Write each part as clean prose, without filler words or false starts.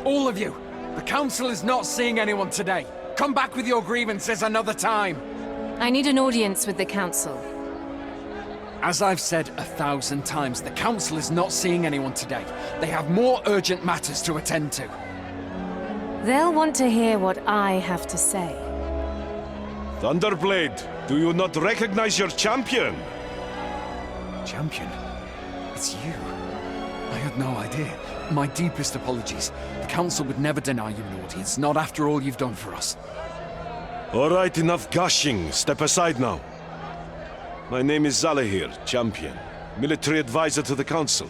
All of you! The Council is not seeing anyone today. Come back with your grievances another time. I need an audience with the Council. As I've said 1,000 times, the Council is not seeing anyone today. They have more urgent matters to attend to. They'll want to hear what I have to say. Thunderblade, do you not recognize your champion? Champion? It's you. I had no idea. My deepest apologies. The Council would never deny you an audience, not after all you've done for us. All right, enough gushing. Step aside now. My name is Zalahir, Champion, military advisor to the Council.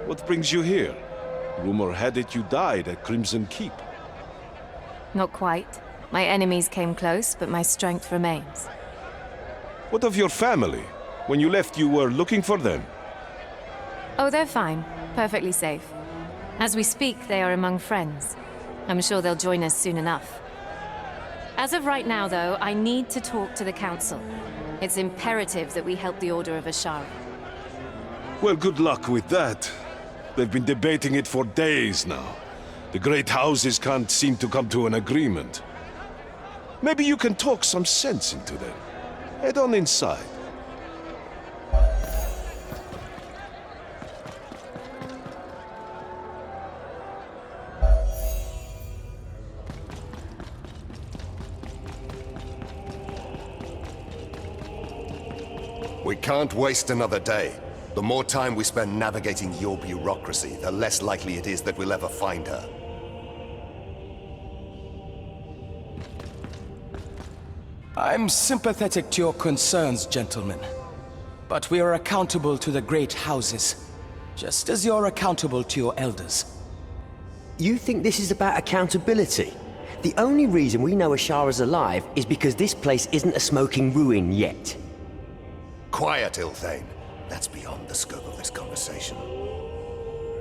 What brings you here? Rumor had it you died at Crimson Keep. Not quite. My enemies came close, but my strength remains. What of your family? When you left, you were looking for them. Oh, they're fine. Perfectly safe. As we speak, they are among friends. I'm sure they'll join us soon enough. As of right now, though, I need to talk to the Council. It's imperative that we help the Order of Ashara. Well, good luck with that. They've been debating it for days now. The great houses can't seem to come to an agreement. Maybe you can talk some sense into them. Head on inside. We can't waste another day. The more time we spend navigating your bureaucracy, the less likely it is that we'll ever find her. I'm sympathetic to your concerns, gentlemen. But we are accountable to the great houses, just as you're accountable to your elders. You think this is about accountability? The only reason we know Ashara's alive is because this place isn't a smoking ruin yet. Quiet, Ilthane. That's beyond the scope of this conversation.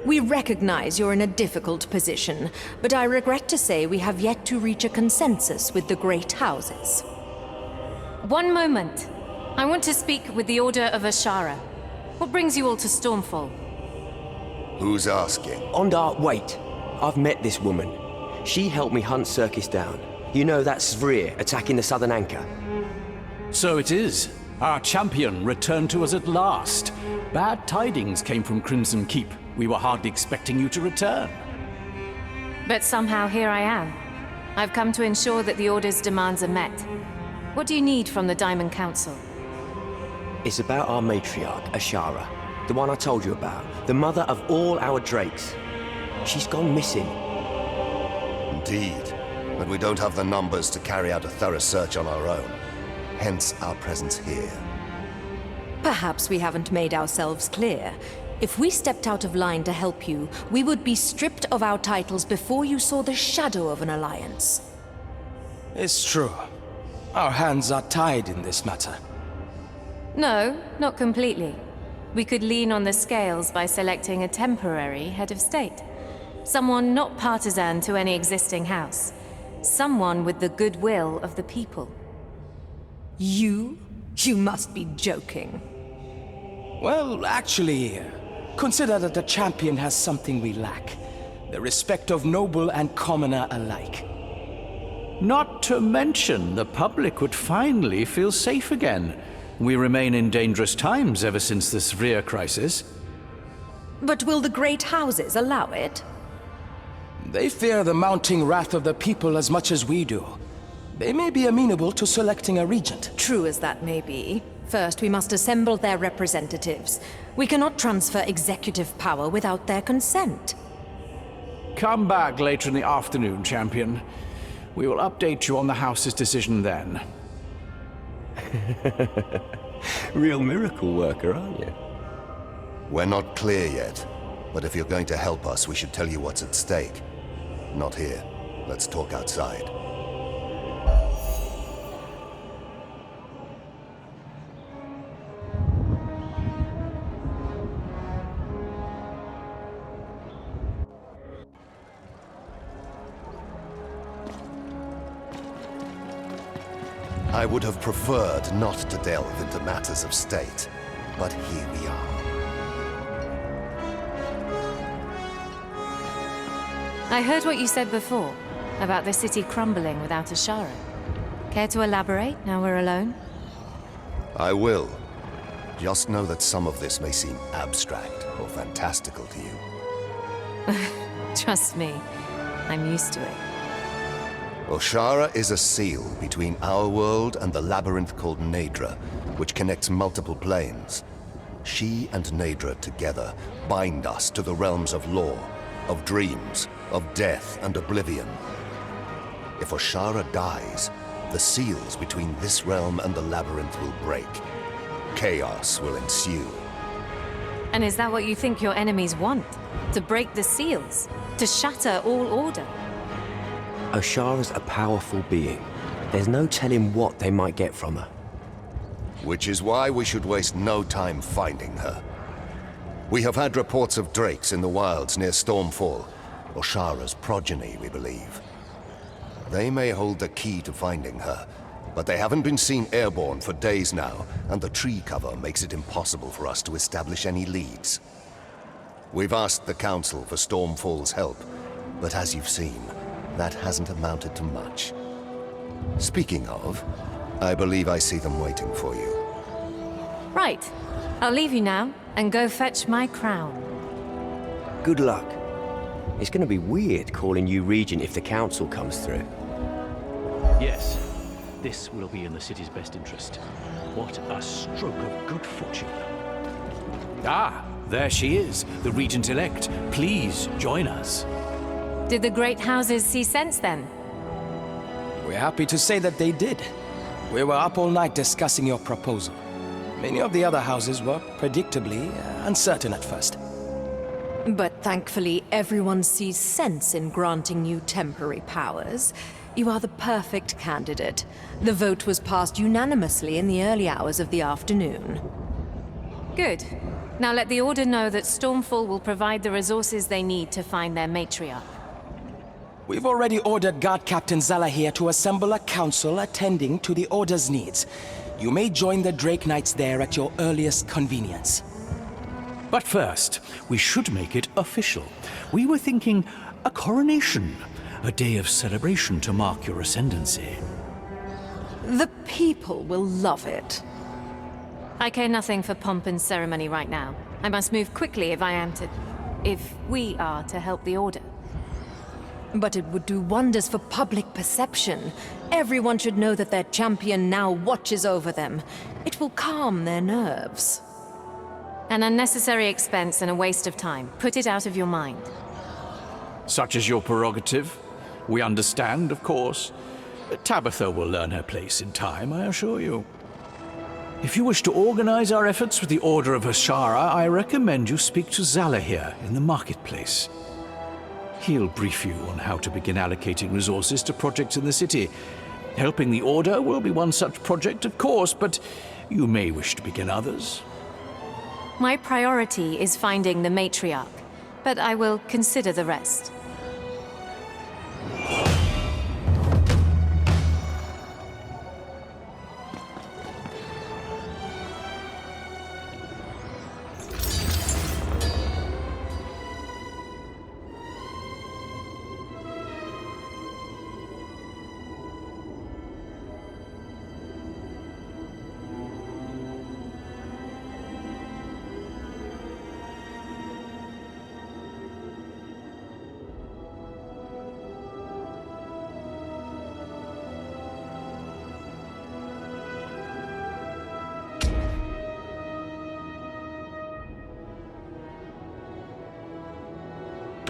We recognize you're in a difficult position, but I regret to say we have yet to reach a consensus with the great houses. One moment. I want to speak with the Order of Ashara. What brings you all to Stormfall? Who's asking? Ondar, wait. I've met this woman. She helped me hunt Circus down. You know that Svrir attacking the Southern Anchor? So it is. Our champion returned to us at last. Bad tidings came from Crimson Keep. We were hardly expecting you to return. But somehow here I am. I've come to ensure that the Order's demands are met. What do you need from the Diamond Council? It's about our matriarch, Ashara. The one I told you about. The mother of all our drakes. She's gone missing. Indeed. But we don't have the numbers to carry out a thorough search on our own. Hence our presence here. Perhaps we haven't made ourselves clear. If we stepped out of line to help you, we would be stripped of our titles before you saw the shadow of an alliance. It's true. Our hands are tied in this matter. No, not completely. We could lean on the scales by selecting a temporary head of state. Someone not partisan to any existing house. Someone with the goodwill of the people. You? You must be joking. Well, actually, consider that the champion has something we lack. The respect of noble and commoner alike. Not to mention, the public would finally feel safe again. We remain in dangerous times ever since the Svrir crisis. But will the great houses allow it? They fear the mounting wrath of the people as much as we do. They may be amenable to selecting a regent. True as that may be. First, we must assemble their representatives. We cannot transfer executive power without their consent. Come back later in the afternoon, champion. We will update you on the House's decision then. Real miracle worker, aren't you? We're not clear yet. But if you're going to help us, we should tell you what's at stake. Not here. Let's talk outside. I would have preferred not to delve into matters of state, but here we are. I heard what you said before, about the city crumbling without Ashara. Care to elaborate, now we're alone? I will. Just know that some of this may seem abstract or fantastical to you. Trust me, I'm used to it. Oshara is a seal between our world and the labyrinth called Nadra, which connects multiple planes. She and Nadra together bind us to the realms of law, of dreams, of death and oblivion. If Oshara dies, the seals between this realm and the labyrinth will break. Chaos will ensue. And is that what you think your enemies want? To break the seals? To shatter all order? Oshara's a powerful being. There's no telling what they might get from her. Which is why we should waste no time finding her. We have had reports of drakes in the wilds near Stormfall, Oshara's progeny, we believe. They may hold the key to finding her, but they haven't been seen airborne for days now, and the tree cover makes it impossible for us to establish any leads. We've asked the Council for Stormfall's help, but as you've seen, that hasn't amounted to much. Speaking of, I believe I see them waiting for you. Right. I'll leave you now, and go fetch my crown. Good luck. It's gonna be weird calling you Regent if the Council comes through. Yes, this will be in the city's best interest. What a stroke of good fortune. Ah, there she is, the Regent-elect. Please join us. Did the great houses see sense then? We're happy to say that they did. We were up all night discussing your proposal. Many of the other houses were, predictably, uncertain at first. But thankfully, everyone sees sense in granting you temporary powers. You are the perfect candidate. The vote was passed unanimously in the early hours of the afternoon. Good. Now let the Order know that Stormfall will provide the resources they need to find their matriarch. We've already ordered Guard Captain Zalahir to assemble a council attending to the Order's needs. You may join the Drake Knights there at your earliest convenience. But first, we should make it official. We were thinking a coronation, a day of celebration to mark your ascendancy. The people will love it. I care nothing for pomp and ceremony right now. I must move quickly if we are to help the Order. But it would do wonders for public perception. Everyone should know that their champion now watches over them. It will calm their nerves. An unnecessary expense and a waste of time. Put it out of your mind. Such is your prerogative. We understand, of course. Tabitha will learn her place in time, I assure you. If you wish to organize our efforts with the Order of Ashara, I recommend you speak to Zalahir in the marketplace. He'll brief you on how to begin allocating resources to projects in the city. Helping the Order will be one such project, of course, but you may wish to begin others. My priority is finding the matriarch, but I will consider the rest.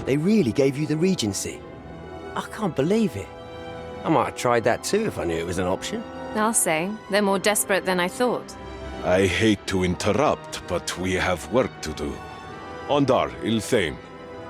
They really gave you the Regency. I can't believe it. I might have tried that too if I knew it was an option. I'll say, they're more desperate than I thought. I hate to interrupt, but we have work to do. Ondar, Ilthane,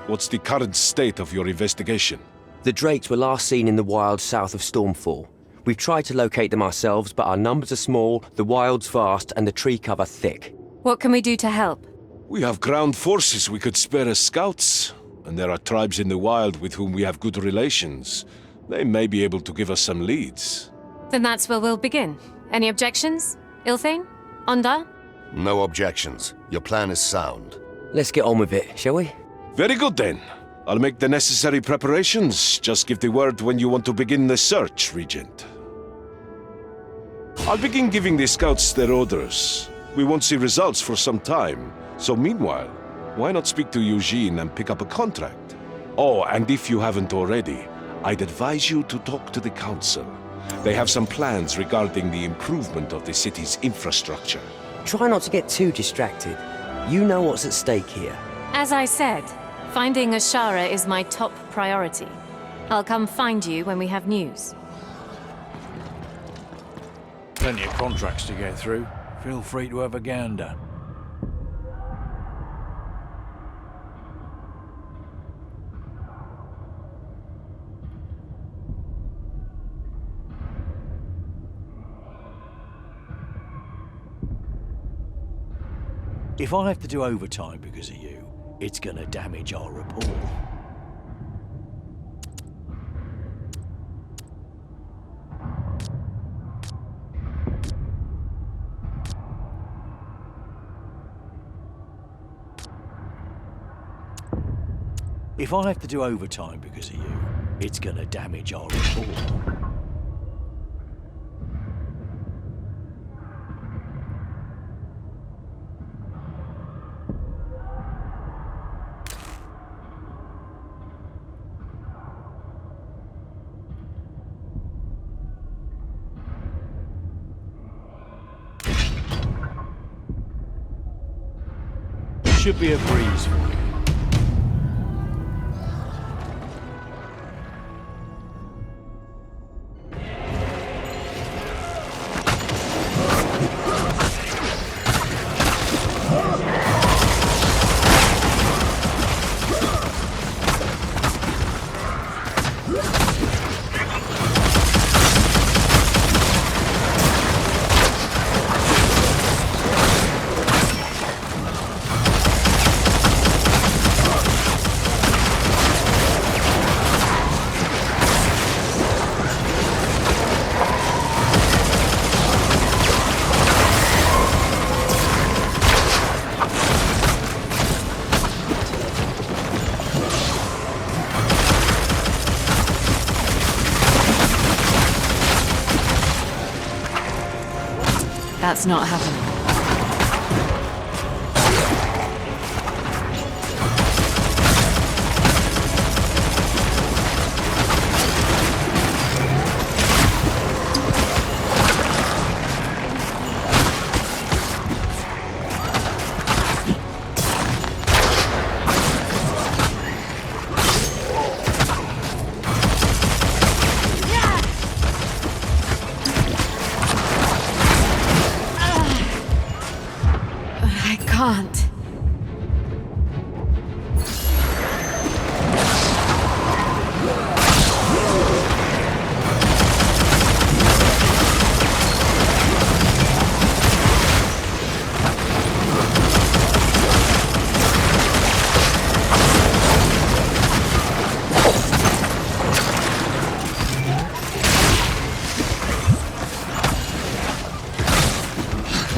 what's the current state of your investigation? The Drakes were last seen in the wilds south of Stormfall. We've tried to locate them ourselves, but our numbers are small, the wild's vast, and the tree cover thick. What can we do to help? We have ground forces we could spare as scouts, and there are tribes in the wild with whom we have good relations. They may be able to give us some leads. Then that's where we'll begin. Any objections? Ilthane? Ondar? No objections. Your plan is sound. Let's get on with it, shall we? Very good then. I'll make the necessary preparations. Just give the word when you want to begin the search, Regent. I'll begin giving the scouts their orders. We won't see results for some time, so meanwhile, why not speak to Eugene and pick up a contract? Oh, and if you haven't already, I'd advise you to talk to the Council. They have some plans regarding the improvement of the city's infrastructure. Try not to get too distracted. You know what's at stake here. As I said, finding Ashara is my top priority. I'll come find you when we have news. Plenty of contracts to get through. Feel free to have a gander. If I have to do overtime because of you, it's gonna damage our rapport. If I have to do overtime because of you, it's gonna damage our rapport. Should be a breeze for you. That's not happening. Can't.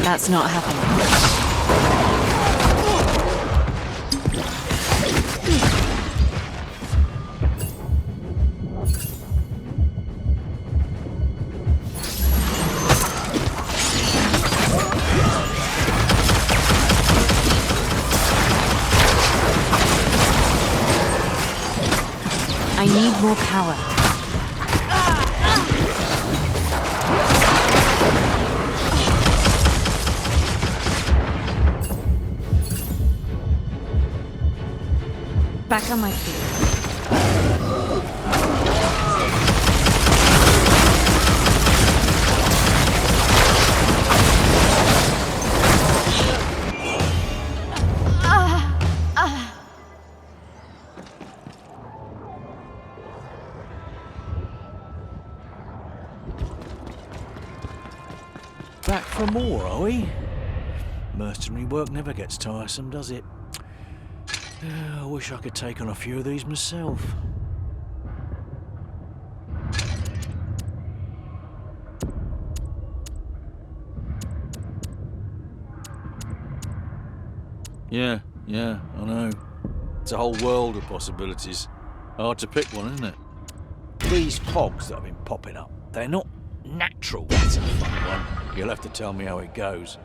That's not happening. I need more power. Back on my feet. Back for more, are we? Mercenary work never gets tiresome, does it? I wish I could take on a few of these myself. Yeah, I know. It's a whole world of possibilities. Hard to pick one, isn't it? These fogs that have been popping up, they're not natural. That's a fun one. You'll have to tell me how it goes.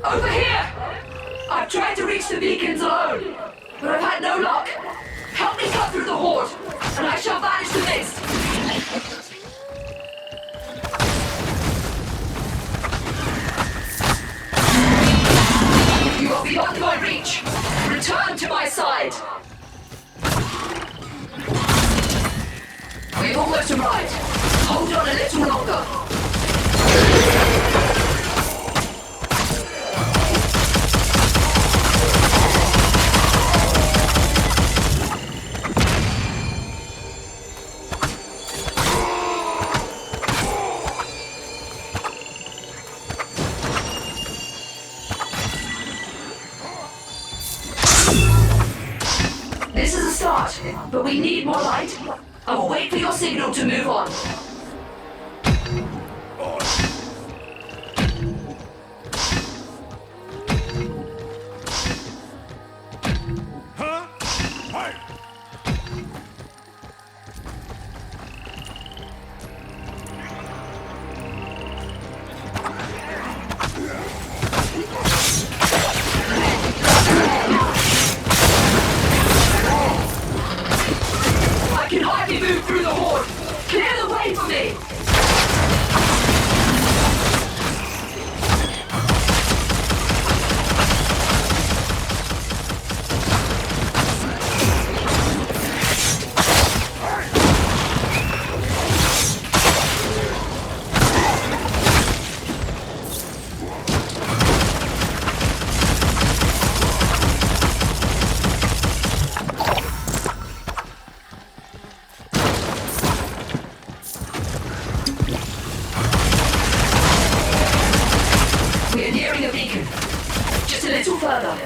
Over here! I've tried to reach the beacons alone, but I've had no luck. Help me cut through the horde, and I shall banish the mist. You are beyond my reach. Return to my side. We've almost arrived. Hold on a little longer. This is a start, but we need more light. I will wait for your signal to move on. I can hardly move through the horde. Clear the way for me. We're nearing a beacon. Just a little further.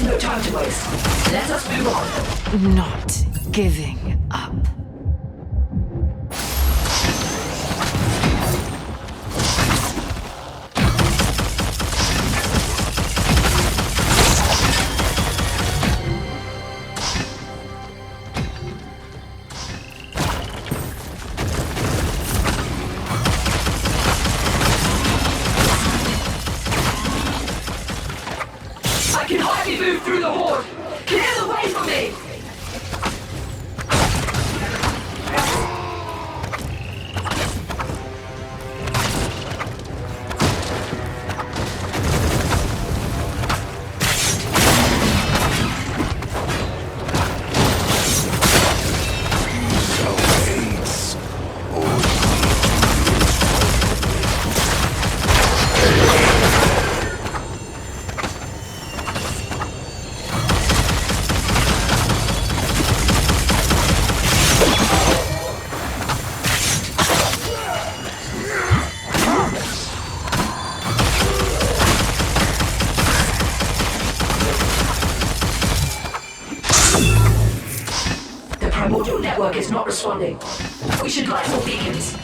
No time to waste. Let us move on. Not giving up. I can hardly move through the horde. Clear the way for me. The primordial network is not responding. We should light more beacons.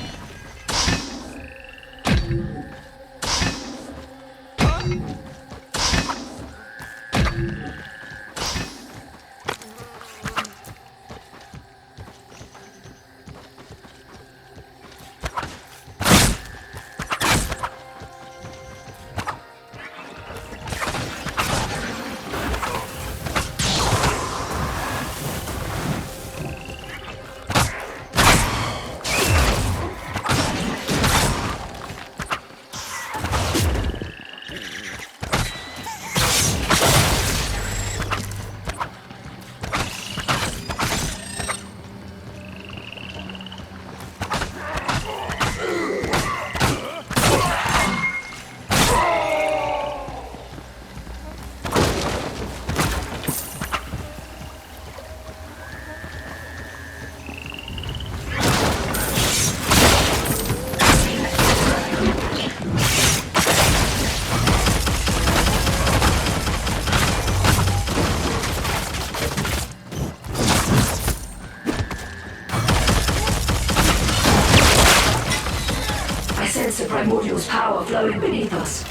primordial's power flowing beneath us.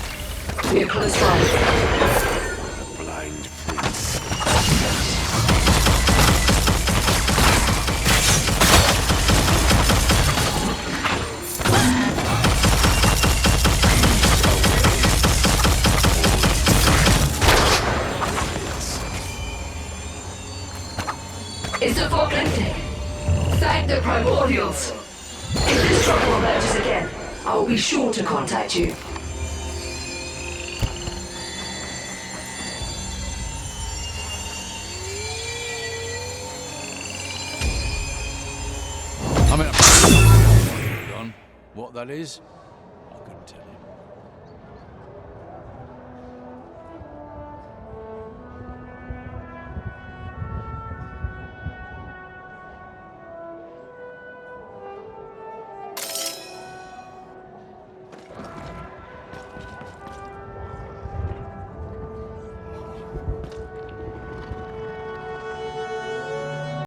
We are close by. Blind prince. It's apocalyptic. Thank the primordials. If this trouble emerges again, I will be sure to contact you. I mean, what that is?